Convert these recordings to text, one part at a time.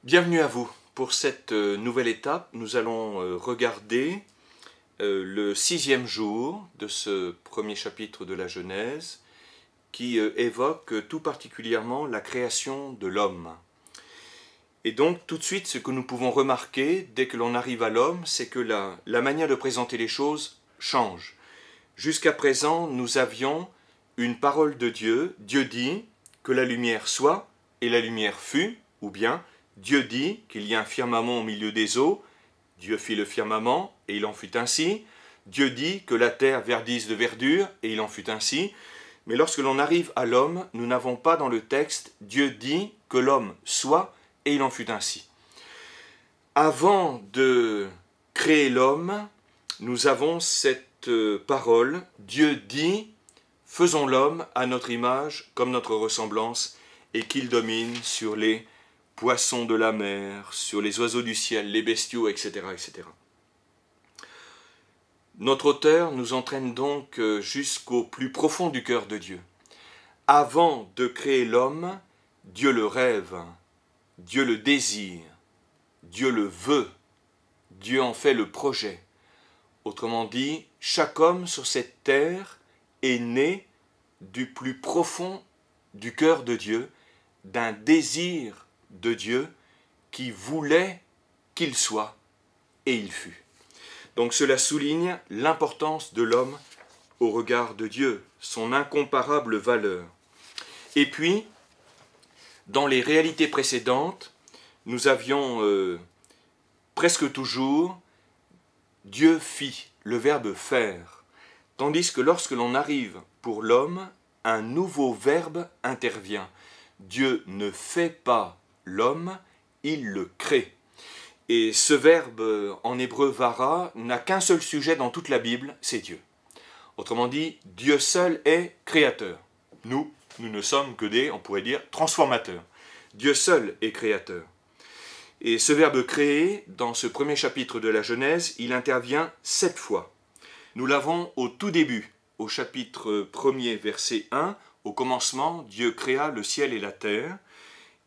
Bienvenue à vous. Pour cette nouvelle étape, nous allons regarder le 6e jour de ce premier chapitre de la Genèse qui évoque tout particulièrement la création de l'homme. Et donc tout de suite, ce que nous pouvons remarquer dès que l'on arrive à l'homme, c'est que la manière de présenter les choses change. Jusqu'à présent, nous avions une parole de Dieu. Dieu dit que la lumière soit, et la lumière fut, ou bien Dieu dit qu'il y a un firmament au milieu des eaux, Dieu fit le firmament, et il en fut ainsi. Dieu dit que la terre verdisse de verdure, et il en fut ainsi. Mais lorsque l'on arrive à l'homme, nous n'avons pas dans le texte « Dieu dit que l'homme soit, et il en fut ainsi ». Avant de créer l'homme, nous avons cette parole « Dieu dit, faisons l'homme à notre image, comme notre ressemblance, et qu'il domine sur les poissons de la mer, sur les oiseaux du ciel, les bestiaux, etc. etc. » Notre auteur nous entraîne donc jusqu'au plus profond du cœur de Dieu. Avant de créer l'homme, Dieu le rêve, Dieu le désire, Dieu le veut, Dieu en fait le projet. Autrement dit, chaque homme sur cette terre est né du plus profond du cœur de Dieu, d'un désir de Dieu qui voulait qu'il soit, et il fut. Donc cela souligne l'importance de l'homme au regard de Dieu, son incomparable valeur. Et puis, dans les réalités précédentes, nous avions presque toujours Dieu fit, le verbe faire, tandis que lorsque l'on arrive pour l'homme, un nouveau verbe intervient. Dieu ne fait pas l'homme, il le crée. Et ce verbe en hébreu vara n'a qu'un seul sujet dans toute la Bible, c'est Dieu. Autrement dit, Dieu seul est créateur. Nous ne sommes que des, on pourrait dire, transformateurs. Dieu seul est créateur. Et ce verbe créer, dans ce premier chapitre de la Genèse, il intervient 7 fois. Nous l'avons au tout début, au chapitre 1er, verset 1, au commencement, Dieu créa le ciel et la terre.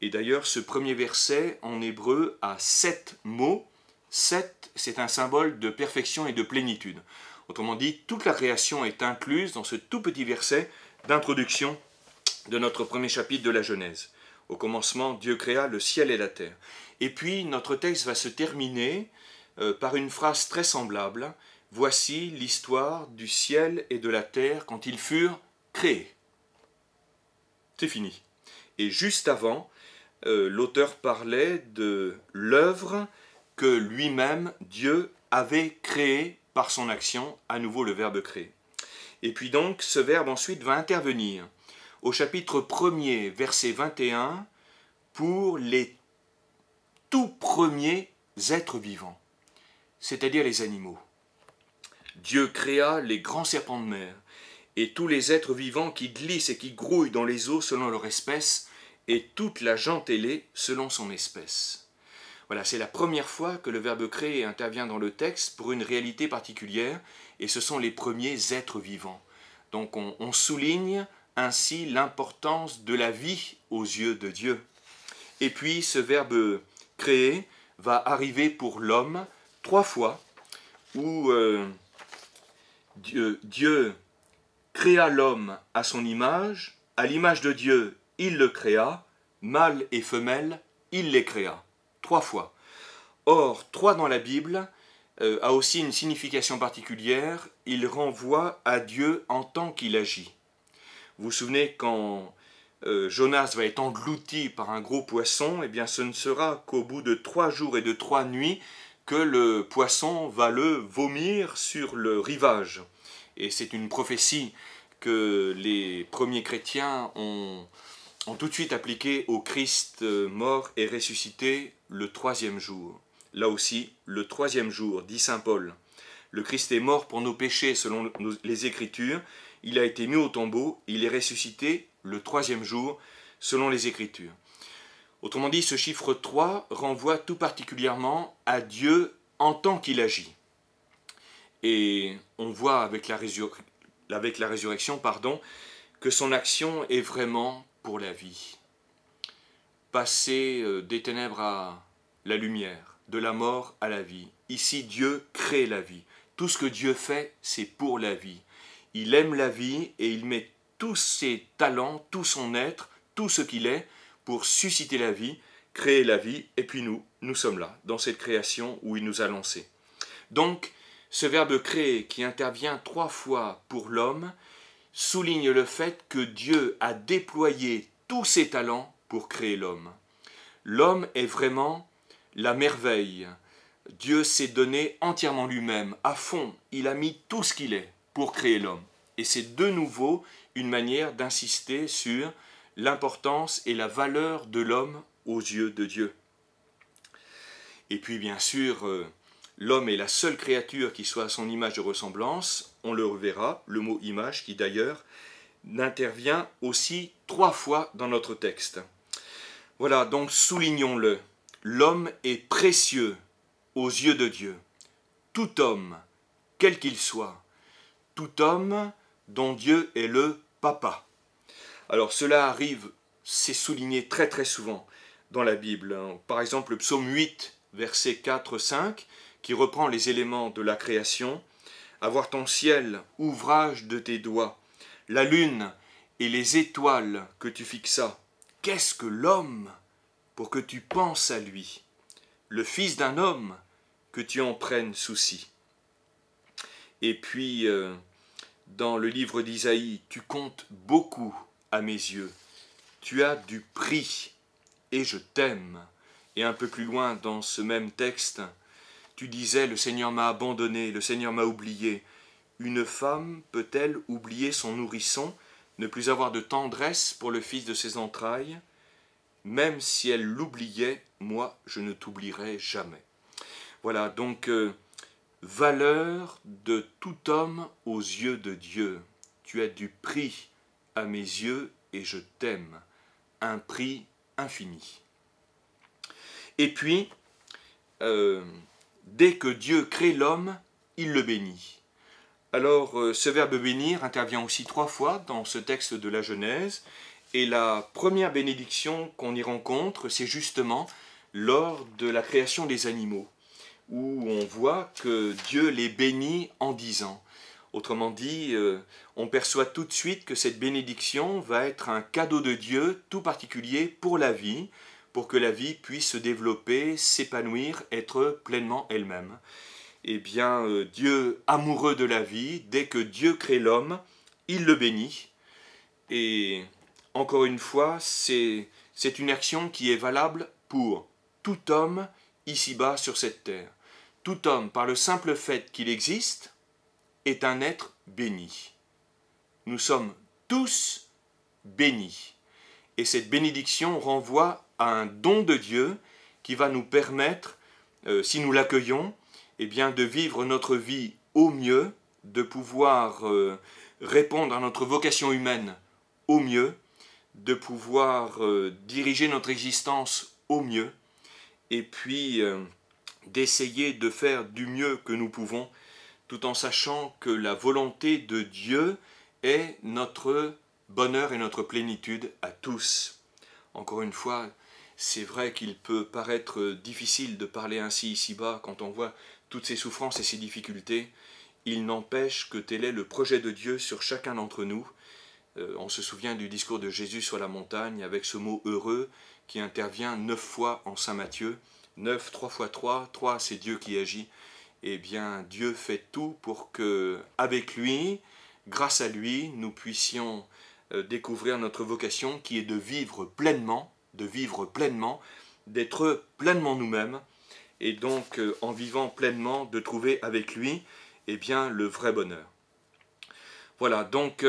Et d'ailleurs, ce premier verset en hébreu a 7 mots. 7, c'est un symbole de perfection et de plénitude. Autrement dit, toute la création est incluse dans ce tout petit verset d'introduction de notre premier chapitre de la Genèse. Au commencement, Dieu créa le ciel et la terre. Et puis, notre texte va se terminer par une phrase très semblable. Voici l'histoire du ciel et de la terre quand ils furent créés. C'est fini. Et juste avant, l'auteur parlait de l'œuvre que lui-même, Dieu, avait créée par son action, à nouveau le verbe créer. Et puis donc, ce verbe ensuite va intervenir au chapitre 1er, verset 21, pour les tout premiers êtres vivants, c'est-à-dire les animaux. Dieu créa les grands serpents de mer et tous les êtres vivants qui glissent et qui grouillent dans les eaux selon leur espèce, et toute la gent ailée selon son espèce. Voilà, c'est la première fois que le verbe créer intervient dans le texte pour une réalité particulière, et ce sont les premiers êtres vivants. Donc on souligne ainsi l'importance de la vie aux yeux de Dieu. Et puis ce verbe créer va arriver pour l'homme 3 fois, où Dieu créa l'homme à son image, à l'image de Dieu, il le créa, mâle et femelle, il les créa. 3 fois. Or, 3 dans la Bible a aussi une signification particulière, il renvoie à Dieu en tant qu'il agit. Vous vous souvenez quand Jonas va être englouti par un gros poisson, eh bien ce ne sera qu'au bout de 3 jours et de 3 nuits que le poisson va le vomir sur le rivage. Et c'est une prophétie que les premiers chrétiens ont tout de suite appliqué au Christ mort et ressuscité le 3e jour. Là aussi, le 3e jour, dit saint Paul, le Christ est mort pour nos péchés selon les Écritures, il a été mis au tombeau, il est ressuscité le 3e jour selon les Écritures. Autrement dit, ce chiffre 3 renvoie tout particulièrement à Dieu en tant qu'il agit. Et on voit avec la résurrection, que son action est vraiment pour la vie. passer des ténèbres à la lumière, de la mort à la vie. Ici, Dieu crée la vie. Tout ce que Dieu fait, c'est pour la vie. Il aime la vie et il met tous ses talents, tout son être, tout ce qu'il est, pour susciter la vie, créer la vie, et puis nous sommes là, dans cette création où il nous a lancés. Donc, ce verbe créer qui intervient 3 fois pour l'homme souligne le fait que Dieu a déployé tous ses talents pour créer l'homme. L'homme est vraiment la merveille. Dieu s'est donné entièrement lui-même, à fond. Il a mis tout ce qu'il est pour créer l'homme. Et c'est de nouveau une manière d'insister sur l'importance et la valeur de l'homme aux yeux de Dieu. Et puis bien sûr, l'homme est la seule créature qui soit à son image de ressemblance. On le reverra, le mot image qui d'ailleurs n'intervient aussi 3 fois dans notre texte. Voilà, donc soulignons-le. L'homme est précieux aux yeux de Dieu. Tout homme, quel qu'il soit, tout homme dont Dieu est le papa. Alors cela arrive, c'est souligné très très souvent dans la Bible. Par exemple le psaume 8, versets 4-5, qui reprend les éléments de la création. « À voir ton ciel, ouvrage de tes doigts, la lune et les étoiles que tu fixas. Qu'est-ce que l'homme pour que tu penses à lui, le fils d'un homme, que tu en prennes souci. » Et puis, dans le livre d'Isaïe, tu comptes beaucoup à mes yeux. Tu as du prix et je t'aime. Et un peu plus loin dans ce même texte, tu disais, le Seigneur m'a abandonné, le Seigneur m'a oublié. Une femme peut-elle oublier son nourrisson, ne plus avoir de tendresse pour le fils de ses entrailles? Même si elle l'oubliait, moi je ne t'oublierai jamais. Voilà, donc, valeur de tout homme aux yeux de Dieu. Tu as du prix à mes yeux et je t'aime. Un prix infini. Et puis, dès que Dieu crée l'homme, il le bénit. Alors, ce verbe bénir intervient aussi 3 fois dans ce texte de la Genèse. Et la première bénédiction qu'on y rencontre, c'est justement lors de la création des animaux, où on voit que Dieu les bénit en disant. Autrement dit, on perçoit tout de suite que cette bénédiction va être un cadeau de Dieu tout particulier pour la vie, pour que la vie puisse se développer, s'épanouir, être pleinement elle-même. Eh bien, Dieu, amoureux de la vie, dès que Dieu crée l'homme, il le bénit. Et encore une fois, c'est une action qui est valable pour tout homme ici-bas sur cette terre. Tout homme, par le simple fait qu'il existe, est un être béni. Nous sommes tous bénis. Et cette bénédiction renvoie à un don de Dieu qui va nous permettre, si nous l'accueillons, eh bien, de vivre notre vie au mieux, de pouvoir répondre à notre vocation humaine au mieux, de pouvoir diriger notre existence au mieux, et puis d'essayer de faire du mieux que nous pouvons, tout en sachant que la volonté de Dieu est notre bonheur et notre plénitude à tous. Encore une fois, c'est vrai qu'il peut paraître difficile de parler ainsi ici-bas quand on voit toutes ces souffrances et ces difficultés. Il n'empêche que tel est le projet de Dieu sur chacun d'entre nous. On se souvient du discours de Jésus sur la montagne avec ce mot « heureux » qui intervient 9 fois en Saint Matthieu. 9, 3 fois 3, 3 c'est Dieu qui agit. Eh bien, Dieu fait tout pour que, avec lui, grâce à lui, nous puissions découvrir notre vocation qui est de vivre pleinement, d'être pleinement nous-mêmes, et donc, en vivant pleinement, de trouver avec lui, eh bien, le vrai bonheur. Voilà, donc,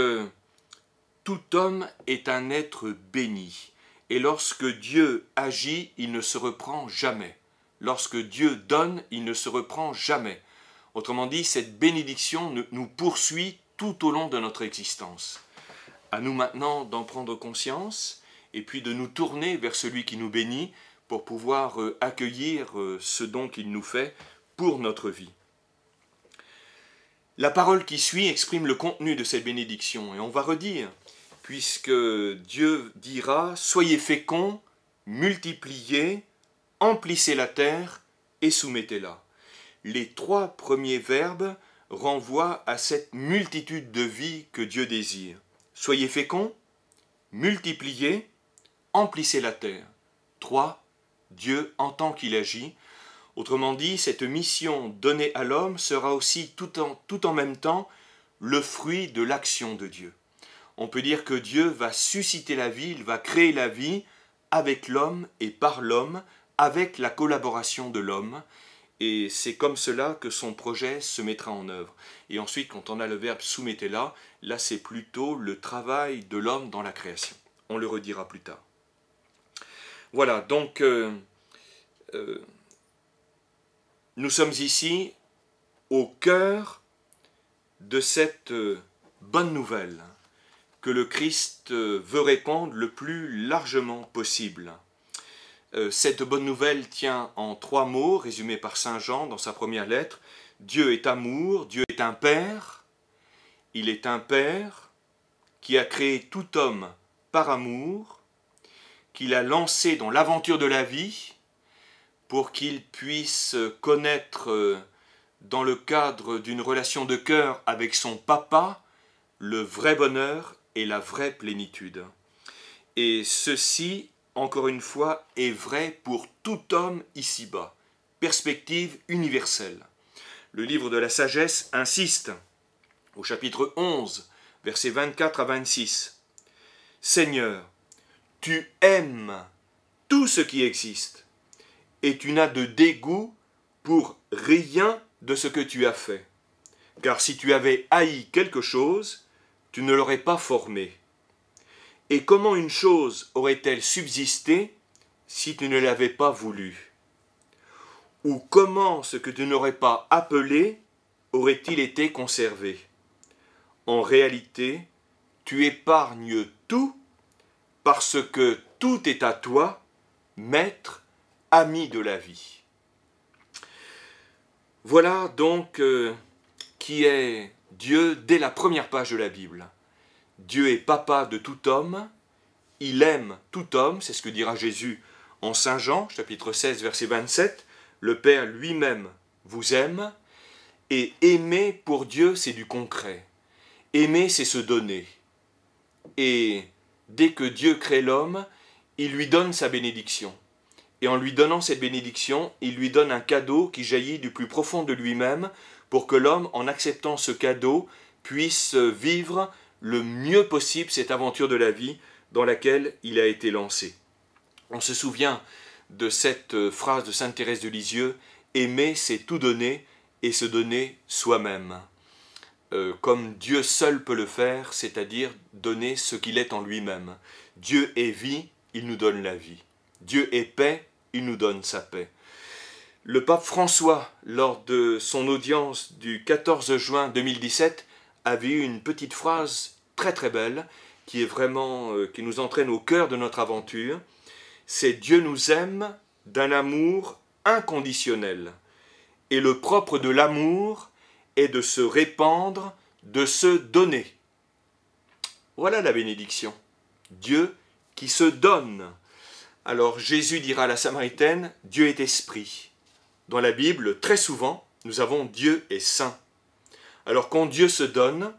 tout homme est un être béni, et lorsque Dieu agit, il ne se reprend jamais. Lorsque Dieu donne, il ne se reprend jamais. Autrement dit, cette bénédiction nous poursuit tout au long de notre existence. À nous maintenant d'en prendre conscience, et puis de nous tourner vers celui qui nous bénit, pour pouvoir accueillir ce don qu'il nous fait pour notre vie. La parole qui suit exprime le contenu de cette bénédiction, et on va redire, puisque Dieu dira « Soyez féconds multipliez, emplissez la terre et soumettez-la. Les 3 premiers verbes renvoient à cette multitude de vies que Dieu désire. Soyez féconds, multipliez, emplissez la terre. 3. Dieu entend qu'il agit. Autrement dit, cette mission donnée à l'homme sera aussi tout en même temps le fruit de l'action de Dieu. On peut dire que Dieu va susciter la vie, il va créer la vie avec l'homme et par l'homme, avec la collaboration de l'homme. Et c'est comme cela que son projet se mettra en œuvre. Et ensuite, quand on a le verbe « soumettez-la », là c'est plutôt le travail de l'homme dans la création. On le redira plus tard. Voilà, donc nous sommes ici au cœur de cette bonne nouvelle que le Christ veut répandre le plus largement possible. Cette bonne nouvelle tient en 3 mots, résumés par saint Jean dans sa première lettre. Dieu est amour, Dieu est un Père. Il est un Père qui a créé tout homme par amour, qu'il a lancé dans l'aventure de la vie pour qu'il puisse connaître dans le cadre d'une relation de cœur avec son papa le vrai bonheur et la vraie plénitude. Et ceci, encore une fois, est vrai pour tout homme ici-bas. Perspective universelle. Le livre de la sagesse insiste, au chapitre 11, versets 24 à 26. « Seigneur, tu aimes tout ce qui existe, et tu n'as de dégoût pour rien de ce que tu as fait. Car si tu avais haï quelque chose, tu ne l'aurais pas formé. Et comment une chose aurait-elle subsisté si tu ne l'avais pas voulu? Ou comment ce que tu n'aurais pas appelé aurait-il été conservé? En réalité, tu épargnes tout parce que tout est à toi, maître, ami de la vie. » Voilà donc qui est Dieu dès la première page de la Bible. Dieu est papa de tout homme, il aime tout homme, c'est ce que dira Jésus en Saint Jean, chapitre 16, verset 27. Le Père lui-même vous aime, et aimer pour Dieu, c'est du concret. Aimer, c'est se donner. Et dès que Dieu crée l'homme, il lui donne sa bénédiction. Et en lui donnant cette bénédiction, il lui donne un cadeau qui jaillit du plus profond de lui-même pour que l'homme, en acceptant ce cadeau, puisse vivre le mieux possible cette aventure de la vie dans laquelle il a été lancé. On se souvient de cette phrase de sainte Thérèse de Lisieux, « Aimer, c'est tout donner et se donner soi-même ». Comme Dieu seul peut le faire, c'est-à-dire donner ce qu'il est en lui-même. Dieu est vie, il nous donne la vie. Dieu est paix, il nous donne sa paix. Le pape François, lors de son audience du 14 juin 2017, avait eu une petite phrase très très belle, qui est vraiment, qui nous entraîne au cœur de notre aventure. C'est « Dieu nous aime d'un amour inconditionnel. Et le propre de l'amour est de se répandre, de se donner. » Voilà la bénédiction. Dieu qui se donne. Alors Jésus dira à la Samaritaine, Dieu est esprit. Dans la Bible, très souvent, nous avons Dieu est saint. Alors quand Dieu se donne,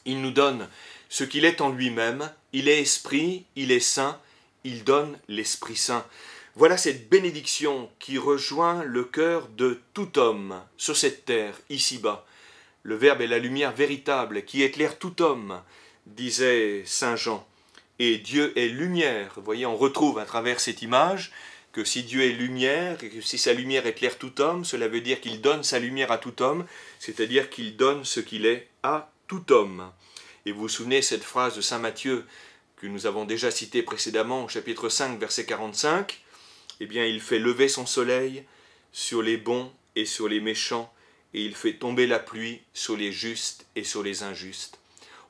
il nous donne ce qu'il est en lui-même, il est esprit, il est saint, il donne l'Esprit Saint. Voilà cette bénédiction qui rejoint le cœur de tout homme sur cette terre, ici-bas. Le Verbe est la lumière véritable qui éclaire tout homme, disait saint Jean. Et Dieu est lumière. Vous voyez, on retrouve à travers cette image que si Dieu est lumière, et que si sa lumière éclaire tout homme, cela veut dire qu'il donne sa lumière à tout homme, c'est-à-dire qu'il donne ce qu'il est à tout homme. Et vous vous souvenez cette phrase de saint Matthieu que nous avons déjà citée précédemment, au chapitre 5, verset 45, eh bien, il fait lever son soleil sur les bons et sur les méchants, et il fait tomber la pluie sur les justes et sur les injustes.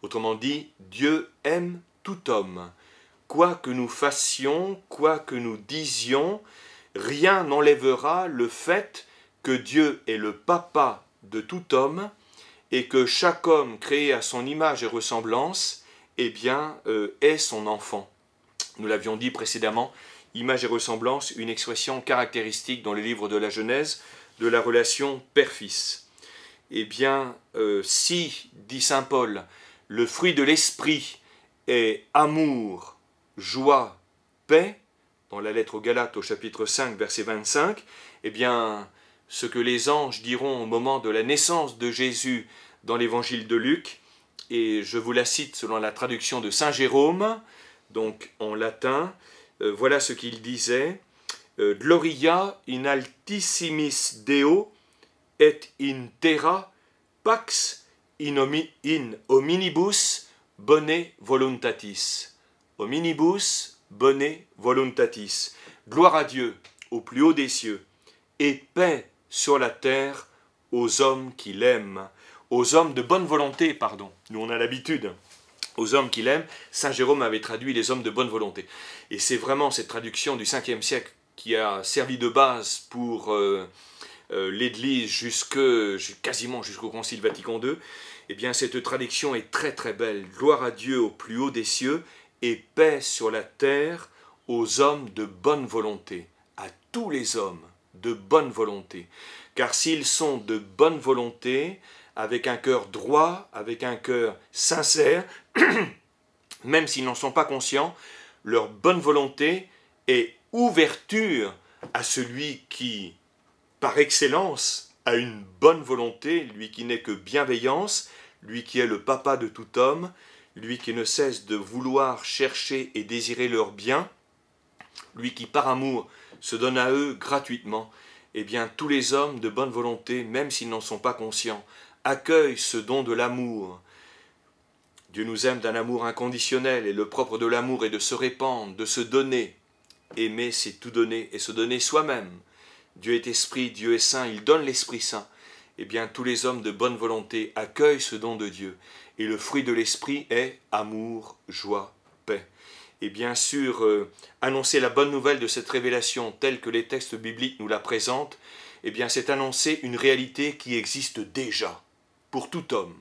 Autrement dit, Dieu aime tout homme. Quoi que nous fassions, quoi que nous disions, rien n'enlèvera le fait que Dieu est le papa de tout homme et que chaque homme créé à son image et ressemblance, eh bien, est son enfant. Nous l'avions dit précédemment, image et ressemblance, une expression caractéristique dans le livre de la Genèse de la relation père-fils. Eh bien, si, dit saint Paul, le fruit de l'esprit est amour, joie, paix, dans la lettre aux Galates au chapitre 5, verset 25, eh bien, ce que les anges diront au moment de la naissance de Jésus dans l'évangile de Luc, et je vous la cite selon la traduction de saint Jérôme, donc en latin, voilà ce qu'il disait, Gloria in altissimis Deo et in terra pax in hominibus bone voluntatis. Hominibus bone voluntatis. Gloire à Dieu au plus haut des cieux et paix sur la terre aux hommes qui l'aiment. Aux hommes de bonne volonté, pardon. Nous on a l'habitude. Aux hommes qui l'aiment, saint Jérôme avait traduit les hommes de bonne volonté. Et c'est vraiment cette traduction du 5e siècle qui a servi de base pour l'Église quasiment jusqu'au Concile Vatican II. Eh bien, cette traduction est très très belle. Gloire à Dieu au plus haut des cieux et paix sur la terre aux hommes de bonne volonté. À tous les hommes de bonne volonté. Car s'ils sont de bonne volonté, avec un cœur droit, avec un cœur sincère, même s'ils n'en sont pas conscients, leur bonne volonté est ouverture à celui qui, par excellence, a une bonne volonté, lui qui n'est que bienveillance, lui qui est le papa de tout homme, lui qui ne cesse de vouloir chercher et désirer leur bien, lui qui par amour se donne à eux gratuitement. Eh bien, tous les hommes de bonne volonté, même s'ils n'en sont pas conscients, accueillent ce don de l'amour. Dieu nous aime d'un amour inconditionnel, et le propre de l'amour est de se répandre, de se donner. Aimer, c'est tout donner, et se donner soi-même. Dieu est esprit, Dieu est saint, il donne l'Esprit Saint. Eh bien, tous les hommes de bonne volonté accueillent ce don de Dieu. Et le fruit de l'Esprit est amour, joie, paix. Et bien sûr, annoncer la bonne nouvelle de cette révélation telle que les textes bibliques nous la présentent, eh bien, c'est annoncer une réalité qui existe déjà, pour tout homme.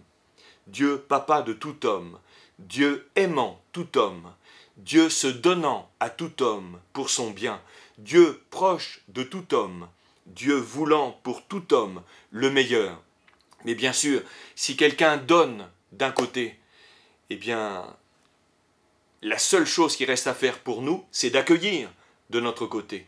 Dieu, papa de tout homme, Dieu aimant tout homme, Dieu se donnant à tout homme pour son bien, Dieu proche de tout homme, Dieu voulant pour tout homme le meilleur. Mais bien sûr, si quelqu'un donne d'un côté, eh bien, la seule chose qui reste à faire pour nous, c'est d'accueillir de notre côté.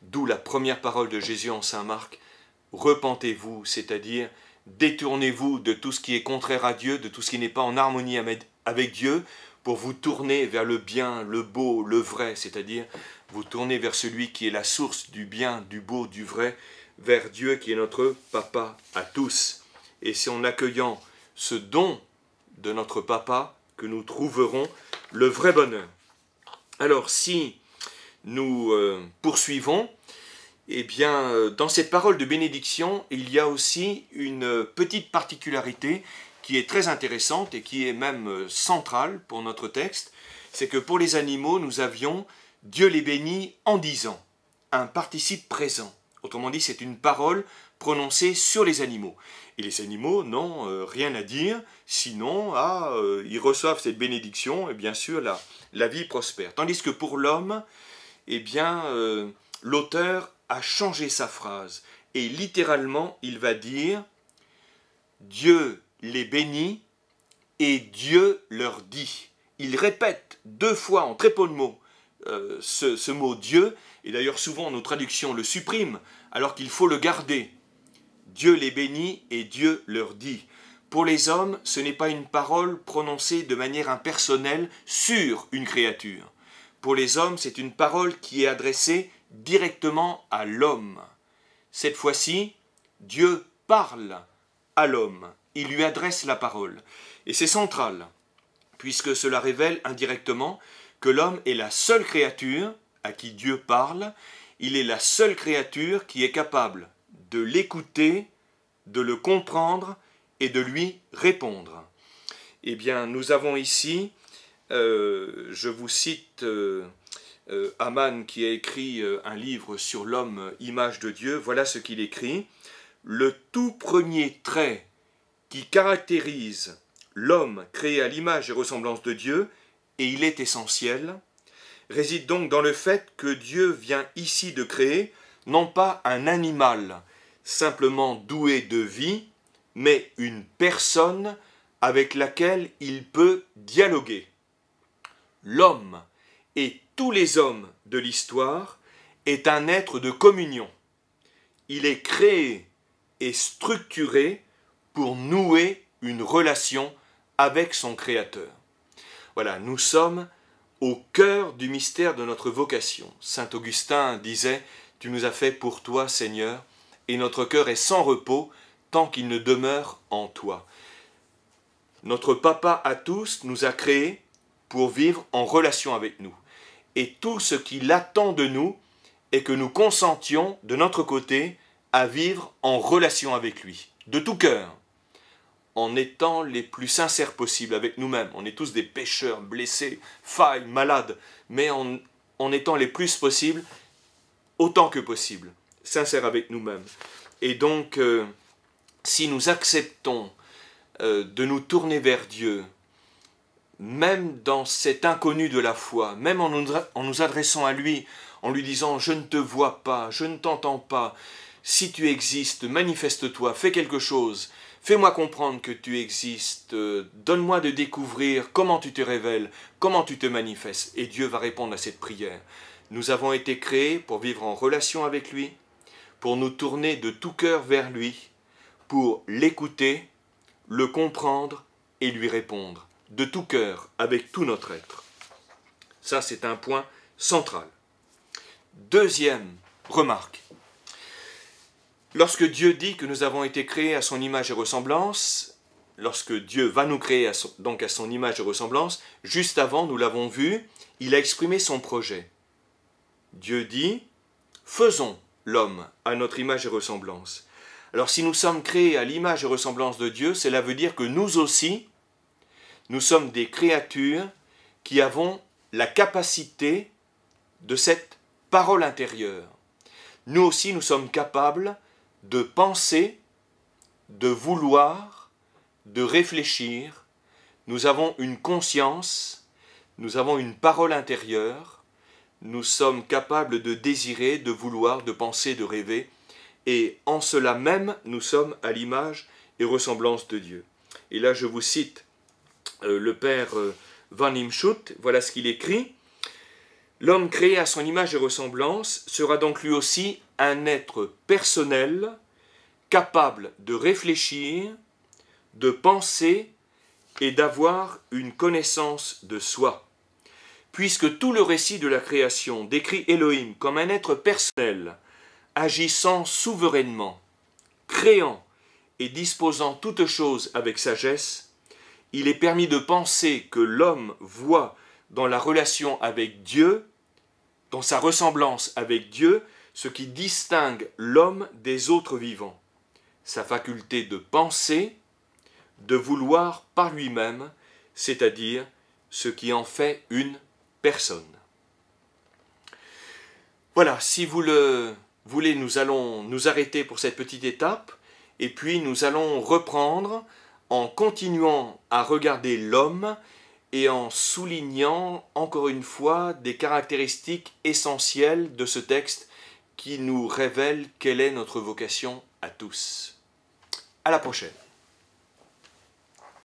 D'où la première parole de Jésus en saint Marc, « Repentez-vous », c'est-à-dire détournez-vous de tout ce qui est contraire à Dieu, de tout ce qui n'est pas en harmonie avec Dieu, pour vous tourner vers le bien, le beau, le vrai, c'est-à-dire vous tourner vers celui qui est la source du bien, du beau, du vrai, vers Dieu qui est notre Papa à tous. Et c'est en accueillant ce don de notre Papa que nous trouverons le vrai bonheur. Alors si nous poursuivons, eh bien, dans cette parole de bénédiction, il y a aussi une petite particularité qui est très intéressante et qui est même centrale pour notre texte, c'est que pour les animaux, nous avions « Dieu les bénit en disant », un participe présent. Autrement dit, c'est une parole prononcée sur les animaux. Et les animaux n'ont rien à dire, sinon ils reçoivent cette bénédiction et bien sûr la vie prospère. Tandis que pour l'homme, eh bien, l'auteur a changé sa phrase. Et littéralement, il va dire « Dieu les bénit et Dieu leur dit ». Il répète 2 fois en très peu de mots ce mot « Dieu », et d'ailleurs souvent nos traductions le suppriment, alors qu'il faut le garder. Dieu les bénit et Dieu leur dit. Pour les hommes, ce n'est pas une parole prononcée de manière impersonnelle sur une créature. Pour les hommes, c'est une parole qui est adressée directement à l'homme. Cette fois-ci, Dieu parle à l'homme. Il lui adresse la parole. Et c'est central, puisque cela révèle indirectement que l'homme est la seule créature à qui Dieu parle. Il est la seule créature qui est capable de l'écouter, de le comprendre et de lui répondre. Eh bien, nous avons ici, je vous cite Hamann qui a écrit un livre sur l'homme, image de Dieu. Voilà ce qu'il écrit. Le tout premier trait qui caractérise l'homme créé à l'image et ressemblance de Dieu, et il est essentiel, réside donc dans le fait que Dieu vient ici de créer, non pas un animal simplement doué de vie, mais une personne avec laquelle il peut dialoguer. L'homme et tous les hommes de l'histoire est un être de communion. Il est créé et structuré pour nouer une relation avec son Créateur. Voilà, nous sommes au cœur du mystère de notre vocation. Saint Augustin disait « Tu nous as fait pour toi, Seigneur, et notre cœur est sans repos tant qu'il ne demeure en toi. » Notre Papa à tous nous a créés pour vivre en relation avec nous. Et tout ce qu'il attend de nous est que nous consentions de notre côté à vivre en relation avec lui, de tout cœur, en étant les plus sincères possibles avec nous-mêmes. On est tous des pécheurs, blessés, failles, malades, mais en étant les plus possibles, autant que possible, sincères avec nous-mêmes. Et donc, si nous acceptons de nous tourner vers Dieu, même dans cet inconnu de la foi, même en nous adressant à lui, en lui disant « Je ne te vois pas, je ne t'entends pas, si tu existes, manifeste-toi, fais quelque chose, fais-moi comprendre que tu existes, donne-moi de découvrir comment tu te révèles, comment tu te manifestes. » Et Dieu va répondre à cette prière. Nous avons été créés pour vivre en relation avec lui, pour nous tourner de tout cœur vers lui, pour l'écouter, le comprendre et lui répondre, de tout cœur, avec tout notre être. Ça, c'est un point central. Deuxième remarque. Lorsque Dieu dit que nous avons été créés à son image et ressemblance, lorsque Dieu va nous créer donc à son image et ressemblance, juste avant, nous l'avons vu, il a exprimé son projet. Dieu dit « Faisons l'homme à notre image et ressemblance ». Alors si nous sommes créés à l'image et ressemblance de Dieu, cela veut dire que nous aussi, nous sommes des créatures qui avons la capacité de cette parole intérieure. Nous aussi, nous sommes capables de penser, de vouloir, de réfléchir. Nous avons une conscience, nous avons une parole intérieure, nous sommes capables de désirer, de vouloir, de penser, de rêver, et en cela même, nous sommes à l'image et ressemblance de Dieu. Et là, je vous cite le père Van Imschut, voilà ce qu'il écrit. « L'homme créé à son image et ressemblance sera donc lui aussi un être personnel, capable de réfléchir, de penser et d'avoir une connaissance de soi. Puisque tout le récit de la création décrit Elohim comme un être personnel, agissant souverainement, créant et disposant toutes choses avec sagesse, il est permis de penser que l'homme voit dans la relation avec Dieu, dans sa ressemblance avec Dieu, ce qui distingue l'homme des autres vivants, sa faculté de penser, de vouloir par lui-même, c'est-à-dire ce qui en fait une personne. Voilà, si vous le voulez, nous allons nous arrêter pour cette petite étape, et puis nous allons reprendre en continuant à regarder l'homme et en soulignant encore une fois des caractéristiques essentielles de ce texte qui nous révèle quelle est notre vocation à tous. À la prochaine.